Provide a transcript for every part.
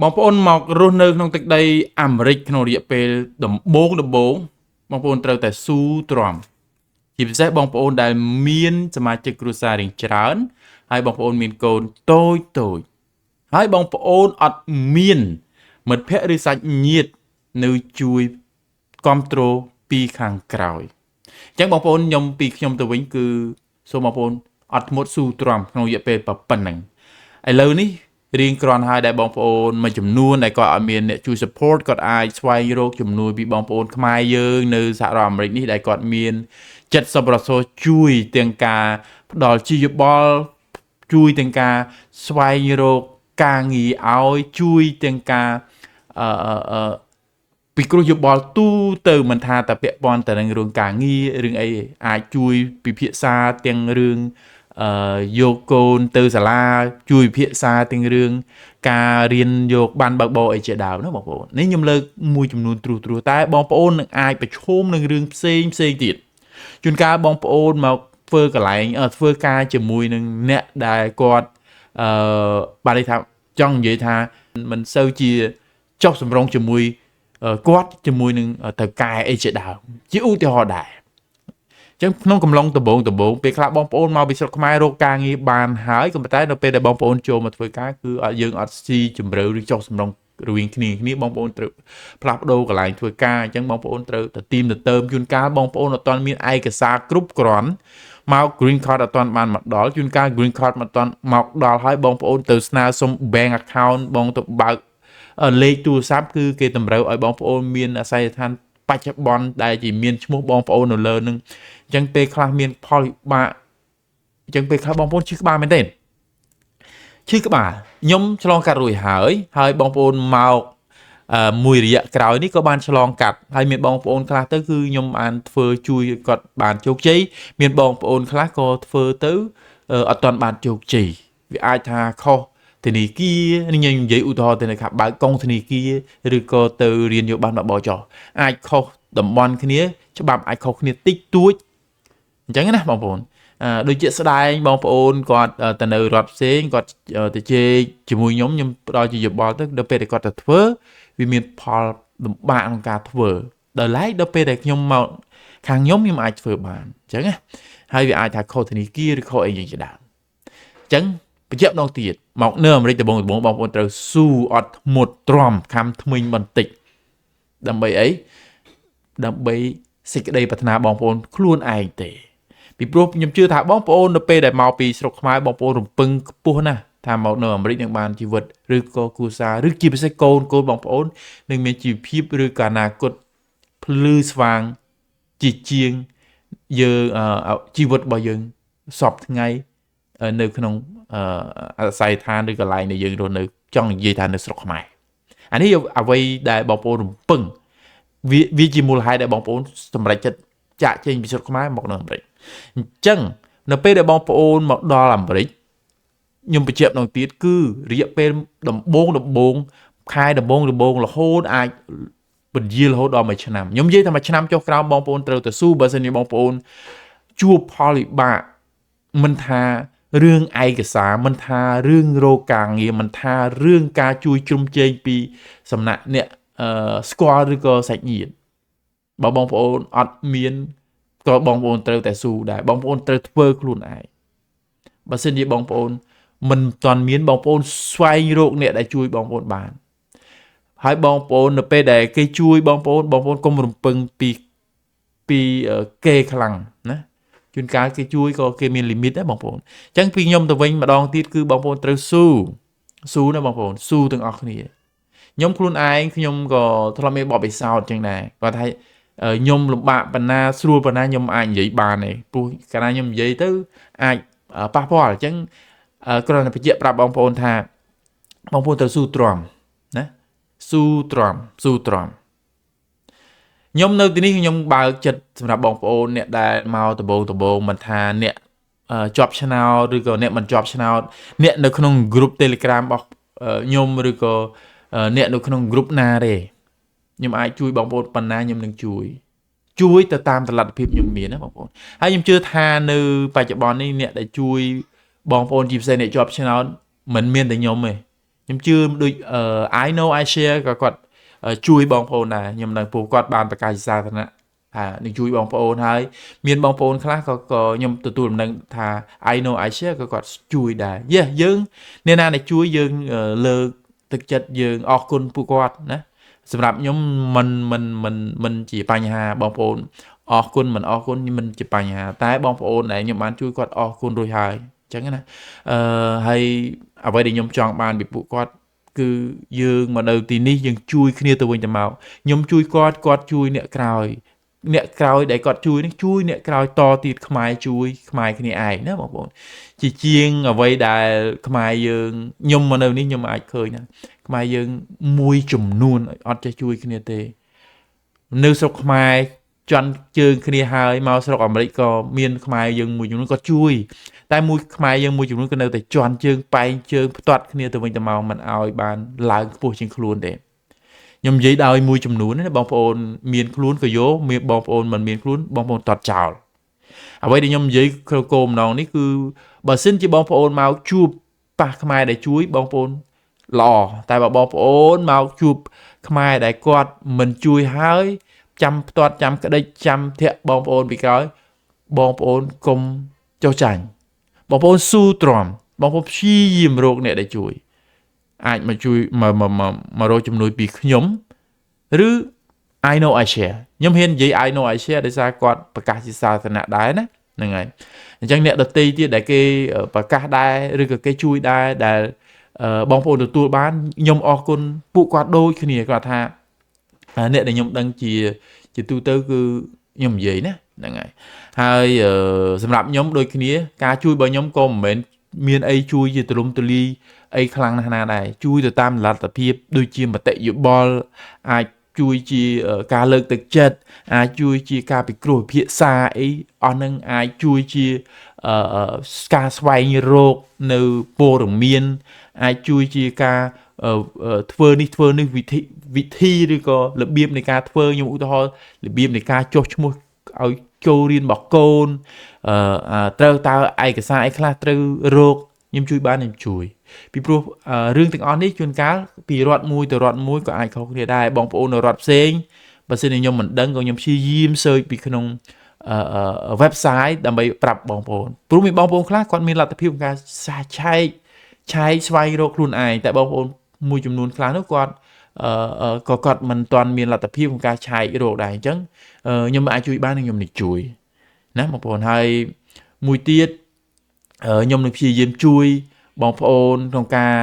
បងប្អូនមករស់នៅក្នុងទឹកដីអាមេរិកក្នុងរយៈពេលដំបូងបងប្អូនត្រូវតែស៊ូទ្រាំជាពិសេសបងប្អូនដែលមានសមាជិកគ្រួសាររៀងច្រើនហើយបងប្អូនមានកូនតូចហើយបងប្អូនអត់មានមិត្តភ័ក្តិឬសាច់ញាតិនៅជួយគ្រប់គ្រងពីខាងក្រោយអញ្ចឹងបងប្អូនខ្ញុំទៅវិញគឺសូមបងប្អូនអត់ធ្មត់ស៊ូទ្រាំក្នុងរយៈពេលប៉ុណ្ណឹងឥឡូវនេះរៀងគ្រាន់ហើយដែលបងប្អូនមួយចំនួនដែលគាត់អត់មានអ្នកជួយ support គាត់អាចស្វែងរកជំនួយពីបងប្អូនខ្មែរយើងនៅសហរដ្ឋអាមេរិកនេះដែលគាត់មានចិត្តសប្បុរសជួយទាំងការផ្ដល់ជាយោបល់ជួយទាំងការស្វែងរកការងារឲ្យជួយទាំងការពិគ្រោះយោបល់ទូទៅមិនថាតែពាក់ព័ន្ធទៅនឹងរឿងការងាររឿងអីអាចជួយពិភាក្សាទាំងរឿងយកកូនទៅសាលាជួយពិភាក្សាទាំងរឿងការរៀនយកបានបើកបរអីជាដើមណាបងប្អូននេះខ្ញុំលើកមួយចំនួនទ្រុសតែបងប្អូននឹងអាចប្រឈមនឹងរឿងផ្សេងទៀតជួនកាលបងប្អូនមកធ្វើការជាមួយនឹងអ្នកដែលគាត់បានន័យថាចង់និយាយថាមិនសូវជាចុះសម្រុងជាមួយគាត់ជាមួយនឹងទៅកែអីជាដើមជាឧទាហរណ៍ដែរអញ្ចឹងក្នុងកំឡុងដំបូងពេលខ្លះបងប្អូនមកពីស្រុកខ្មែររកការងារបានហើយក៏ប៉ុន្តែនៅពេលដែលបងប្អូនចូលមកធ្វើការគឺយើងអត់ស៊ីជម្រៅឬចុះសម្រុងរវាងគ្នាបងប្អូនត្រូវផ្លាស់ប្ដូរកន្លែងធ្វើការអញ្ចឹងបងប្អូនត្រូវទៅទីមទៅតើមជួនកាលបងប្អូនអត់ទាន់មានឯកសារគ្រប់គ្រាន់មក green card អត់ទាន់បានមកដល់ជួនកាល green card មិនទាន់មកដល់ហើយបងប្អូនទៅស្នើសុំ bank account បងទៅបើកលេខទូរស័ព្ទគឺគេតម្រូវឲ្យបងប្អូនមានអាស័យដ្ឋានបច្ចុប្បន្នដែលជាមានឈ្មោះបងប្អូននៅលើនឹងអញ្ចឹងពេលខ្លះមានផលវិបាកអញ្ចឹងពេលខ្លះបងប្អូនឈឺក្បាលមែនទេឈឺក្បាលខ្ញុំឆ្លងកាត់រួចហើយបងប្អូនមកមួយរយៈក្រោយនេះក៏បានឆ្លងកាត់ហើយមានបងប្អូនខ្លះទៅគឺខ្ញុំបានធ្វើជួយគាត់បានជោគជ័យមានបងប្អូនខ្លះក៏ធ្វើទៅអត់ទាន់បានជោគជ័យវាអាចថាខុសធនាគារនេះខ្ញុំនិយាយឧទាហរណ៍ទៅនៅខាងបើកកងធនាគារឬក៏ទៅរៀនយកបានបបចោះអាចខុសតំបន់គ្នាច្បាប់អាចខុសគ្នាតិចតួចអញ្ចឹងណាបងប្អូនដូចជាស្ដែងបងប្អូនគាត់ទៅនៅរដ្ឋផ្សេងគាត់ទៅជែកជាមួយខ្ញុំផ្ដល់ជាយោបល់ទៅដល់ពេលដែលគាត់ទៅធ្វើវាមានផលលំបាកក្នុងការធ្វើដល់ពេលដែលខ្ញុំមកខាងខ្ញុំអាចធ្វើបានអញ្ចឹងណាហើយវាអាចថាខុសធនាគារឬខុសអីយ៉ាងជាដើមអញ្ចឹងបញ្ជាក់ម្ដងទៀតមកនៅអាមេរិកដំបូងបងប្អូនត្រូវស៊ូអត់ធ្មត់ទ្រាំខំថ្មិញបន្តិចដើម្បីអីដើម្បីសេចក្តីប្រាថ្នាបងប្អូនខ្លួនឯងទេពីព្រោះខ្ញុំជឿថាបងប្អូននៅពេលដែលមកពីស្រុកខ្មែរបងប្អូនរំពឹងខ្ពស់ណាស់ថាមកនៅអាមេរិកនឹងបានជីវិតឬក៏គ្រួសារឬជាពិសេសកូនបងប្អូននឹងមានជីវភាពឬក៏អនាគតភ្លឺស្វាងជាងយើងជីវិតរបស់យើងសពថ្ងៃនៅក្នុងអាស័យដ្ឋានឬកន្លែងដែលយើងរស់នៅចង់និយាយថានៅស្រុកខ្មែរអានេះអ្វីដែលបងប្អូនរំពឹងវាជាមូលហេតុដែលបងប្អូនសម្រេចចិត្តចាក់ចេញពីស្រុកខ្មែរមកនៅអាមេរិកអញ្ចឹងនៅពេលដែលបងប្អូនមកដល់អាមេរិកខ្ញុំបញ្ជាក់ម្ដងទៀតគឺរយៈពេលដំបូងខែដំបូងរហូតអាចពន្យារហូតដល់1ឆ្នាំខ្ញុំនិយាយថា1ឆ្នាំចុះក្រោមបងប្អូនត្រូវទៅស៊ូបើសិនជាបងប្អូនជួបផលវិបាកមិនថារឿងឯកសារមិនថារឿងរកការងារមិនថារឿងការជួយជ្រោមជ្រែងពីសំណាក់អ្នកស្គាល់ឬក៏សាច់ញាតិបើបងប្អូនអត់មានក៏បងប្អូនត្រូវតែស៊ូដែរបងប្អូនត្រូវធ្វើខ្លួនឯងបើសិនជាបងប្អូនមិនទាន់មានបងប្អូនស្វែងរកអ្នកដែលជួយបងប្អូនបានហើយបងប្អូននៅពេលដែលគេជួយបងប្អូនកុំរំពឹងពីគេខ្លាំងណាជួនកាលគេជួយក៏គេមានលីមីតដែរបងប្អូនអញ្ចឹងពីខ្ញុំទៅវិញម្ដងទៀតគឺបងប្អូនត្រូវស៊ូណាបងប្អូនស៊ូទាំងអស់គ្នាខ្ញុំខ្លួនឯងខ្ញុំក៏ធ្លាប់មានបបិសោតអញ្ចឹងដែរគាត់ថាខ្ញុំលំបាកប៉ុណ្ណាស្រួលប៉ុណ្ណាខ្ញុំអាចនិយាយបានទេព្រោះកាលណាខ្ញុំនិយាយទៅអាចប៉ះពាល់អញ្ចឹងគ្រាន់តែបញ្ជាក់ប្រាប់បងប្អូនថាបងប្អូនត្រូវស៊ូទ្រាំណាស៊ូទ្រាំខ្ញុំនៅទីនេះខ្ញុំបើកចិត្តសម្រាប់បងប្អូនអ្នកដែលមកដំបូងមិនថាអ្នកជាប់ឆ្នោតឬក៏អ្នកមិនជាប់ឆ្នោតអ្នកនៅក្នុង group Telegram របស់ខ្ញុំឬក៏អ្នកនៅក្នុង group ណាទេខ្ញុំអាចជួយបងប្អូនប៉ុណ្ណាខ្ញុំនឹងជួយទៅតាមតលទ្ធភាពខ្ញុំមានណាបងប្អូនហើយខ្ញុំជឿថានៅបច្ចុប្បន្ននេះអ្នកដែលជួយបងប្អូនជាពិសេសអ្នកជាប់ឆ្នោតមិនមានតែខ្ញុំទេ ខ្ញុំជឿដូច I know I share ក៏គាត់ជួយបងប្អូនដែរខ្ញុំនឹងពួកគាត់បានប្រកាសជាសាធារណៈនឹងជួយបងប្អូនហើយមានបងប្អូនខ្លះក៏ខ្ញុំទទួលដំណឹងថា I know I share ក៏គាត់ជួយដែរយើងអ្នកណាដែលជួយយើងលើកទឹកចិត្តយើងអរគុណពួកគាត់ណាសម្រាប់ខ្ញុំមិនជាបញ្ហាបងប្អូនអរគុណមិនអរគុណមិនជាបញ្ហាតែបងប្អូនដែលខ្ញុំបានជួយគាត់អរគុណរួចហើយអញ្ចឹងណាហើយអ្វីដែលខ្ញុំចង់បានពីពួកគាត់គឺយើងមកនៅទីនេះយើងជួយគ្នាទៅវិញទៅមកខ្ញុំជួយគាត់ជួយអ្នកក្រោយដែលគាត់ជួយនេះជួយអ្នកក្រោយតទៀតខ្មែរជួយខ្មែរគ្នាឯងណាបងប្អូនជាជាងអ្វីដែលខ្មែរយើងខ្ញុំមកនៅនេះខ្ញុំអាចឃើញណាខ្មែរយើងមួយចំនួនអត់ចេះជួយគ្នាទេនៅស្រុកខ្មែរជន់ជើងគ្នាហើយមកស្រុកអាមេរិកក៏មានខ្មែរយើងមួយចំនួនក៏ជួយតែមួយខ្មែរយើងមួយចំនួនក៏នៅតែជន់ជើងបែងជើងផ្ទាត់គ្នាទៅវិញទៅមកមិនឲ្យបានឡើងខ្ពស់ជាងខ្លួនទេខ្ញុំនិយាយដោយមួយចំនួនណាបងប្អូនមានខ្លួនក៏យកមានបងប្អូនមិនមានខ្លួនបងប្អូនតត់ចោលអ្វីដែលខ្ញុំនិយាយគោលបំណងនេះគឺបើសិនជាបងប្អូនមកជួបប៉ះខ្មែរដែលជួយបងប្អូនល្អតែបើបងប្អូនមកជួបខ្មែរដែលគាត់មិនជួយហើយចាំផ្ទាត់ចាំក្តិចចាំធាក់បងប្អូនពីក្រោយបងប្អូនកុំចុះចាញ់បងប្អូនស៊ូទ្រាំបងប្អូនព្យាយាមរកអ្នកដែលជួយអាចមកជួយមករកជំនួយពីខ្ញុំឬ I know I share ខ្ញុំហ៊ាននិយាយ I know I share ដោយសារគាត់ប្រកាសជាសាធារណៈដែរណាហ្នឹងហើយអញ្ចឹងអ្នកដទៃទៀតដែលគេប្រកាសដែរឬក៏គេជួយដែរដែលបងប្អូនទទួលបានខ្ញុំអរគុណពួកគាត់ដូចគ្នាគាត់ថាអ្នកដែលខ្ញុំដឹងជាទូទៅគឺខ្ញុំនិយាយណាហ្នឹងហើយសម្រាប់ខ្ញុំដូចគ្នាការជួយរបស់ខ្ញុំក៏មិនមែនមានអីជួយជាទូលំទូលាយអីខ្លាំងណាស់ណាដែរជួយទៅតាមលទ្ធភាពដូចជាមតិយោបល់អាចជួយជាការលើកទឹកចិត្តអាចជួយជាការពិគ្រោះពិភាក្សាអីអស់នឹងអាចជួយជាការស្វែងរកនៅព័ត៌មានអាចជួយជាការធ្វើនេះវិធីឬក៏របៀបនៃការធ្វើខ្ញុំឧទាហរណ៍របៀបនៃការចុះឈ្មោះឲ្យចូលរៀនរបស់កូនត្រូវតើឯកសារអីខ្លះត្រូវរកខ្ញុំជួយបានខ្ញុំជួយពីព្រោះរឿងទាំងអស់នេះជួនកាលពីរដ្ឋមួយទៅរដ្ឋមួយក៏អាចខុសគ្នាដែរបងប្អូននៅរដ្ឋផ្សេងបើសិនជាខ្ញុំមិនដឹងក៏ខ្ញុំព្យាយាម search ពីក្នុងwebsite ដើម្បីប្រាប់បងប្អូនព្រោះមានបងប្អូនខ្លះគាត់មានលទ្ធភាពក្នុងការឆែកស្វែងរកខ្លួនឯងតែបងប្អូនមួយចំនួនខ្លះនោះគាត់ក៏គាត់មិនទាន់មានលទ្ធភាពក្នុងការឆែករកដែរអញ្ចឹងខ្ញុំអាចជួយបានខ្ញុំនឹងជួយណាបងប្អូនហើយមួយទៀតខ្ញុំនឹងព្យាយាមជួយបងប្អូនក្នុងការ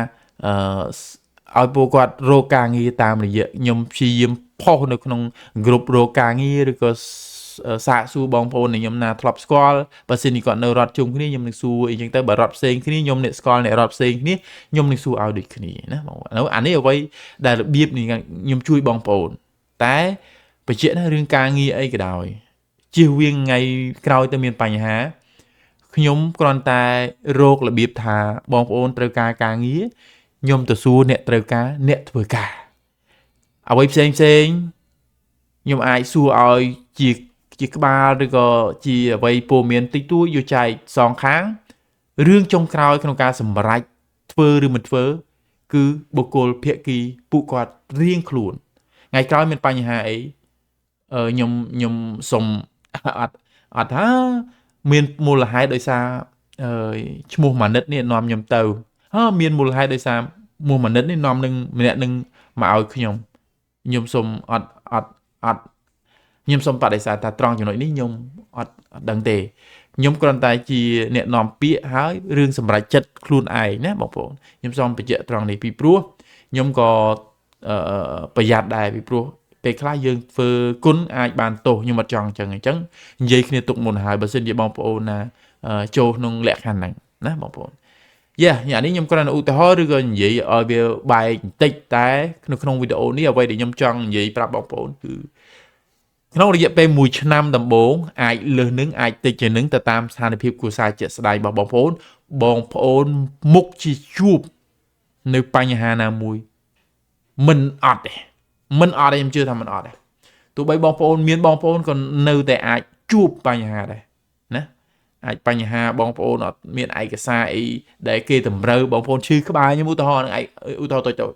ឲ្យពួកគាត់រកការងារតាមរយៈខ្ញុំព្យាយាមផុសនៅក្នុងក្រុមរកការងារឬក៏សាកសួរបងប្អូនដែលខ្ញុំណាធ្លាប់ស្គាល់បើសិនជាគាត់នៅរដ្ឋជុំគ្នាខ្ញុំនឹងសួរអីចឹងទៅបើរដ្ឋផ្សេងគ្នាខ្ញុំអ្នកស្គាល់អ្នករដ្ឋផ្សេងគ្នាខ្ញុំនឹងសួរឲ្យដូចគ្នាណាបងអានេះអ្វីដែលរបៀបនេះខ្ញុំជួយបងប្អូនតែបញ្ជាក់ណារឿងការងារអីក៏ដោយជៀសវាងថ្ងៃក្រោយទៅមានបញ្ហាខ្ញុំគ្រាន់តែរករបៀបថាបងប្អូនត្រូវការការងារខ្ញុំទៅសួរអ្នកត្រូវការអ្នកធ្វើការអ្វីផ្សេងខ្ញុំអាចសួរឲ្យជាក្បាលឬក៏ជាអ្វីពោលមានតិចតួចយកចែកសងខាងរឿងចុងក្រោយក្នុងការសម្រេចធ្វើឬមិនធ្វើគឺបុគ្គលភាគីពួកគាត់រៀងខ្លួនថ្ងៃក្រោយមានបញ្ហាអីខ្ញុំសុំអត់ថាមានមូលហេតុដោយសារឈ្មោះម៉ានិតនេះនាំខ្ញុំទៅមានមូលហេតុដោយសារឈ្មោះម៉ានិតនេះនាំនឹងម្នាក់នឹងមកឲ្យខ្ញុំសុំអត់ខ្ញុំសុំបដិសេធថាត្រង់ចំណុចនេះខ្ញុំអត់ដឹងទេខ្ញុំគ្រាន់តែជាអ្នកនាំពាក្យហើយរឿងសម្រេចចិត្តខ្លួនឯងណាបងប្អូនខ្ញុំសូមបញ្ជាក់ត្រង់នេះពីព្រោះខ្ញុំក៏ប្រយ័ត្នដែរពីព្រោះពេលខ្លះយើងធ្វើគុណអាចបានទោសខ្ញុំអត់ចង់អញ្ចឹងនិយាយគ្នាទុកមុនហើយបើសិនជាបងប្អូនណាចូលក្នុងលក្ខខណ្ឌហ្នឹងណាបងប្អូនអានេះខ្ញុំគ្រាន់តែឧទាហរណ៍ឬក៏និយាយឲ្យវាបែកបន្តិចតែនៅក្នុងវីដេអូនេះអ្វីដែលខ្ញុំចង់និយាយប្រាប់បងប្អូនគឺក្នុងរយៈពេល1ឆ្នាំដំបូងអាចលើសនឹងអាចតិចជាងនឹងទៅតាមស្ថានភាពគ្រួសារជាក់ស្ដែងរបស់បងប្អូនមុខជាជួបនៅបញ្ហាណាមួយមិនអត់ទេខ្ញុំជឿថាមិនអត់ទេទោះបីបងប្អូនមានបងប្អូនក៏នៅតែអាចជួបបញ្ហាដែរណា អាចបញ្ហាបងប្អូនអត់មានឯកសារអីដែលគេតម្រូវបងប្អូនឈឺក្បាលខ្ញុំឧទាហរណ៍នឹងឧទាហរណ៍តូចៗ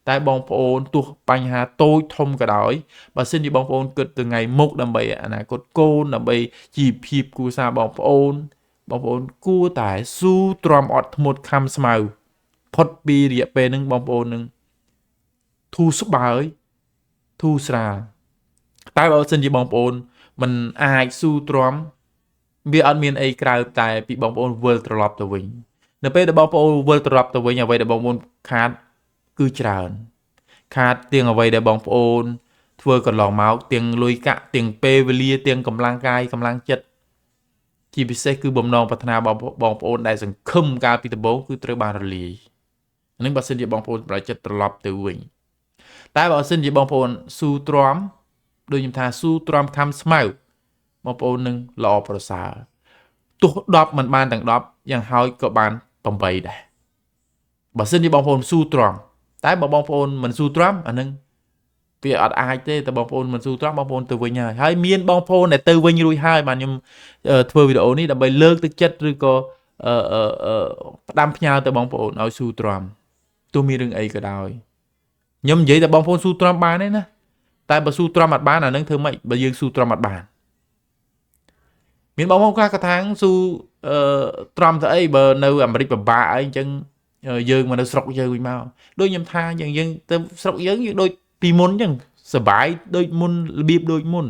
តែបងប្អូនទោះបញ្ហាតូចធំក៏ដោយបើសិនជាបងប្អូនគិតទៅថ្ងៃមុខដើម្បីអនាគតកូនដើម្បីជីវភាពគ្រួសារបងប្អូនគួរតែស៊ូទ្រាំអត់ធ្មត់ខំស្មៅផុតពីរយៈពេលហ្នឹងបងប្អូននឹងធូរស្បើយធូរស្រាលតែបើសិនជាបងប្អូនមិនអាចស៊ូទ្រាំវាអត់មានអីក្រៅតែពីបងប្អូនវិលត្រឡប់ទៅវិញនៅពេលដែលបងប្អូនវិលត្រឡប់ទៅវិញអ្វីដែលបងប្អូនខាតគឺច្រើនខាតទាំងអ្វីដែលបងប្អូនធ្វើកន្លងមកទាំងលុយកាក់ទាំងពេលវេលាទាំងកម្លាំងកាយកម្លាំងចិត្តជាពិសេសគឺបំណងប្រាថ្នាបងប្អូនដែលសង្ឃឹមកាលពីដំបូងគឺត្រូវបានរលាយនឹងបើសិនជាបងប្អូនប្រចិត្តត្រឡប់ទៅវិញតែបើសិនជាបងប្អូនស៊ូទ្រាំដូចខ្ញុំថាស៊ូទ្រាំខំស្មៅបងប្អូននឹងល្អប្រសើរទោះ10មិនបានទាំង10យ៉ាងហោចក៏បាន8ដែរបើសិនជាបងប្អូនស៊ូទ្រាំតែបើបងប្អូនមិនស៊ូទ្រាំអានឹងវាអត់អាចទេតែបងប្អូនមិនស៊ូទ្រាំបងប្អូនទៅវិញហើយមានបងប្អូនដែលទៅវិញរួចហើយបានខ្ញុំធ្វើវីដេអូនេះដើម្បីលើកទឹកចិត្តឬក៏ផ្ដាំផ្ញើទៅបងប្អូនឲ្យស៊ូទ្រាំទោះមានរឿងអីក៏ដោយខ្ញុំនិយាយតែបងប្អូនស៊ូទ្រាំបានទេណាតែបើស៊ូទ្រាំអត់បានអានឹងធ្វើម៉េចបើយើងស៊ូទ្រាំអត់បានមានបងប្អូនខ្លះក៏ថាស៊ូទ្រាំទៅអីបើនៅអាមេរិកពិបាកអីអញ្ចឹងយើងមកនៅស្រុកយើងវិញមកដូចខ្ញុំថាយើងទៅស្រុកយើងដូចពីមុនអញ្ចឹងសប្បាយដូចមុនរបៀបដូចមុន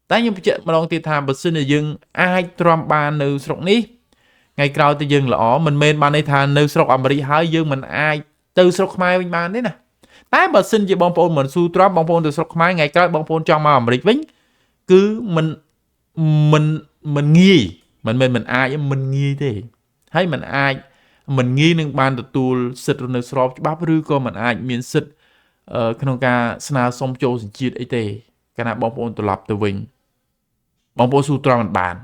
តែខ្ញុំបញ្ជាក់ម្ដងទៀតថាបើសិនជាយើងអាចទ្រាំបាននៅស្រុកនេះថ្ងៃក្រោយទៅយើងល្អមិនមែនបានន័យថានៅស្រុកអាមេរិកហើយយើងមិនអាចទៅស្រុកខ្មែរវិញបានទេណាតែបើសិនជាបងប្អូនមិនស៊ូទ្រាំបងប្អូនទៅស្រុកខ្មែរថ្ងៃក្រោយបងប្អូនចង់មកអាមេរិកវិញគឺមិនងាយមិនមែនមិនអាចមិនងាយទេហើយមិនអាចមិនងាយនឹងបានទទួលសិទ្ធិនៅស្របច្បាប់ឬក៏មិនអាចមានសិទ្ធិក្នុងការស្នើសុំចូលសញ្ជាតិអីទេកាលណាបងប្អូនត្រឡប់ទៅវិញបងប្អូនស៊ូទ្រាំមិនបាន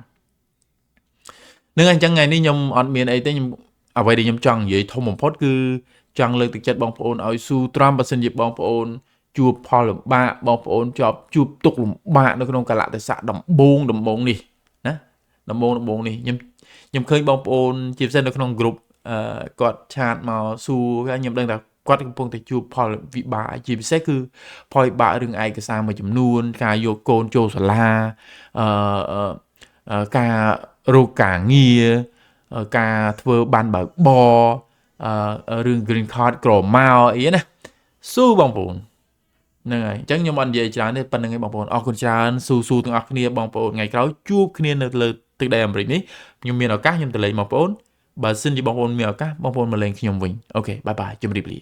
នឹងអញ្ចឹងថ្ងៃនេះខ្ញុំអត់មានអីទេខ្ញុំអ្វីដែលខ្ញុំចង់និយាយធំបំផុតគឺចង់លើកទឹកចិត្តបងប្អូនឲ្យស៊ូទ្រាំបើសិនជាបងប្អូនជួបផលលំបាកបងប្អូនជួបទុក្ខលំបាកនៅក្នុងកាលៈទេសៈដំបូងនេះណាដំបូងនេះខ្ញុំឃើញបងប្អូនជាពិសេសនៅក្នុងក្រុមគាត់ឆាតមកសួរខ្ញុំដឹងថាគាត់កំពុងតែជួបផលវិបាកជាពិសេសគឺផលវិបាករឿងឯកសារមួយចំនួនការយកកូនចូលសាលាការរកការងារការធ្វើបានបើកបររឿង green card ក្រមកអីណាស៊ូបងប្អូនហ្នឹងហើយអញ្ចឹងខ្ញុំអត់និយាយច្រើនទេប៉ុណ្្នឹងឯងបងប្អូនអរគុណច្រើនស៊ូទាំងអស់គ្នាបងប្អូនថ្ងៃក្រោយជួបគ្នានៅលើទឹកដីអាមេរិកនេះខ្ញុំមានឱកាសខ្ញុំទៅលេងបងប្អូនបើសិនជាបងប្អូនមានឱកាសបងប្អូនមកលេងខ្ញុំវិញអូខេបាយបាយជម្រាបលា